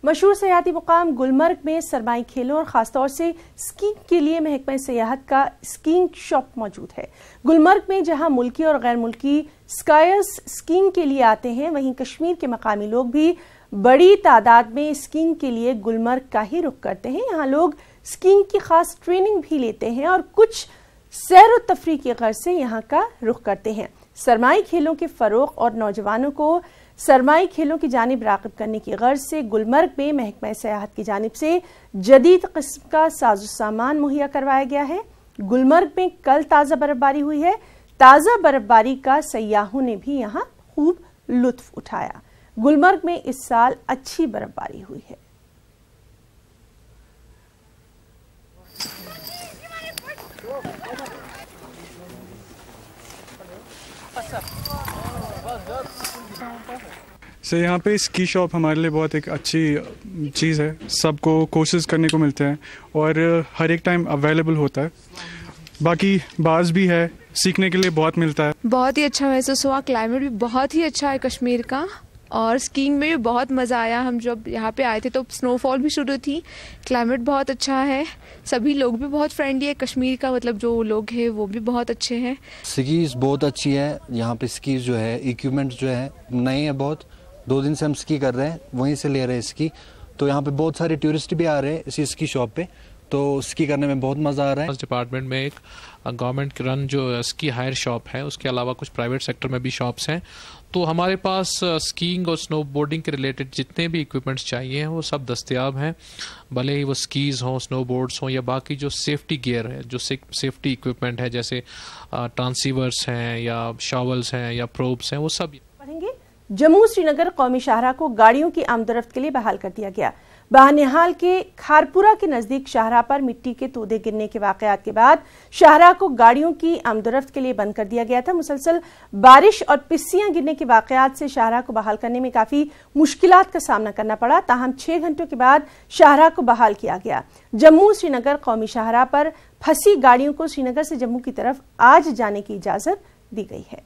मशहूर सयाहती मुकाम गुलमर्ग में सरमाई खेलों और ख़ासतौर से स्कीइंग के लिए महकमा सयाहत का स्कीइंग शॉप मौजूद है। गुलमर्ग में जहां मुल्की और गैर मुल्की स्कायर्स स्कीइंग के लिए आते हैं, वहीं कश्मीर के मकामी लोग भी बड़ी तादाद में स्कीइंग के लिए गुलमर्ग का ही रुख करते हैं। यहाँ लोग स्कीइंग की खास ट्रेनिंग भी लेते हैं और कुछ सैर व तफरीह की गर्ज से यहाँ का रुख करते हैं। सरमाई खेलों के फरोग और नौजवानों को सरमाई खेलों की जानिब राग़िब करने की गर्ज से गुलमर्ग में महकमा सयाहत की जानिब से जदीद किस्म का साजो सामान मुहैया करवाया गया है। गुलमर्ग में कल ताज़ा बर्फबारी हुई है। ताज़ा बर्फबारी का सयाहों ने भी यहाँ खूब लुत्फ उठाया। गुलमर्ग में इस साल अच्छी बर्फबारी हुई है। से यहाँ पे स्की शॉप हमारे लिए बहुत एक अच्छी चीज़ है। सबको कोर्सेज करने को मिलते हैं और हर एक टाइम अवेलेबल होता है। बाकी बाज भी है, सीखने के लिए बहुत मिलता है। बहुत ही अच्छा महसूस हुआ। क्लाइमेट भी बहुत ही अच्छा है कश्मीर का और स्कीइंग में भी बहुत मज़ा आया। हम जब यहाँ पे आए थे तो स्नोफॉल भी शुरू थी। क्लाइमेट बहुत अच्छा है, सभी लोग भी बहुत फ्रेंडली है। कश्मीर का मतलब जो लोग हैं वो भी बहुत अच्छे हैं। स्कीज बहुत अच्छी है। यहाँ पे स्कीज जो है, इक्विपमेंट जो है नए हैं बहुत। 2 दिन से हम स्की कर रहे हैं, वहीं से ले रहे हैं स्की। तो यहाँ पे बहुत सारे टूरिस्ट भी आ रहे हैं इसी स्की शॉप पे, तो स्की करने में बहुत मज़ा आ रहा है। इस डिपार्टमेंट में एक गवर्नमेंट रन जो स्की हायर शॉप है, उसके अलावा कुछ प्राइवेट सेक्टर में भी शॉप्स हैं। तो हमारे पास स्कीइंग और स्नो बोर्डिंग के रिलेटेड जितने भी इक्विपमेंट्स चाहिए हैं वो सब दस्तयाब हैं। भले ही वो स्कीज़ हों, स्नो बोर्ड्स हों या बाकी जो सेफ्टी गियर है, जो सेफ्टी इक्विपमेंट है, जैसे ट्रांसीवर्स हैं या शॉवल्स हैं या प्रोब्स हैं, वो सब। जम्मू श्रीनगर कौमी शाहराह को गाड़ियों की आमदरफ्त के लिए बहाल कर दिया गया। बानिहाल के खारपुरा के नजदीक शाहराह पर मिट्टी के तोदे गिरने के वाकयात के बाद शाहराह को गाड़ियों की आमदरफ्त के लिए बंद कर दिया गया था। मुसलसल बारिश और पिस्सियां गिरने के वाकयात से शाहराह को बहाल करने में काफी मुश्किलात का सामना करना पड़ा। ताहम 6 घंटों के बाद शाहराह को बहाल किया गया। जम्मू श्रीनगर कौमी शाहराह पर फंसी गाड़ियों को श्रीनगर से जम्मू की तरफ आज जाने की इजाजत दी गई है।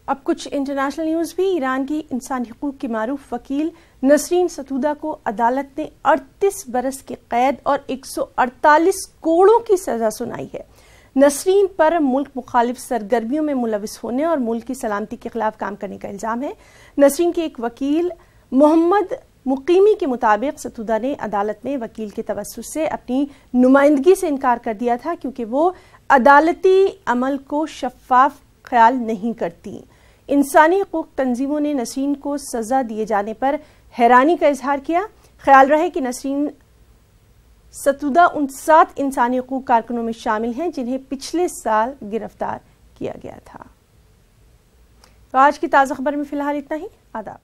अब कुछ इंटरनेशनल न्यूज भी। ईरान की इंसानी हकूक की मारूफ वकील नसरीन सतूदा को अदालत ने 38 बरस की कैद और 148 करोड़ की सजा सुनाई है। नसरीन पर मुल्क मुखालिफ सरगर्मियों में मुलविस होने और मुल्क की सलामती के खिलाफ काम करने का इल्जाम है। नसरीन के एक वकील मोहम्मद मुकीमी के मुताबिक सतूदा ने अदालत में वकील के तवस्सुत से अपनी नुमाइंदगी से इनकार कर दिया था, क्योंकि वो अदालती अमल को शफाफ ख्याल नहीं करती। इंसानी हकूक तंजीमों ने नसरीन को सजा दिए जाने पर हैरानी का इजहार किया। ख्याल रहे कि नसरीन सतूदा उन 7 इंसानी हकूक कारकुनों में शामिल हैं जिन्हें पिछले साल गिरफ्तार किया गया था। तो आज की ताज़ा खबर में फिलहाल इतना ही। आदाब।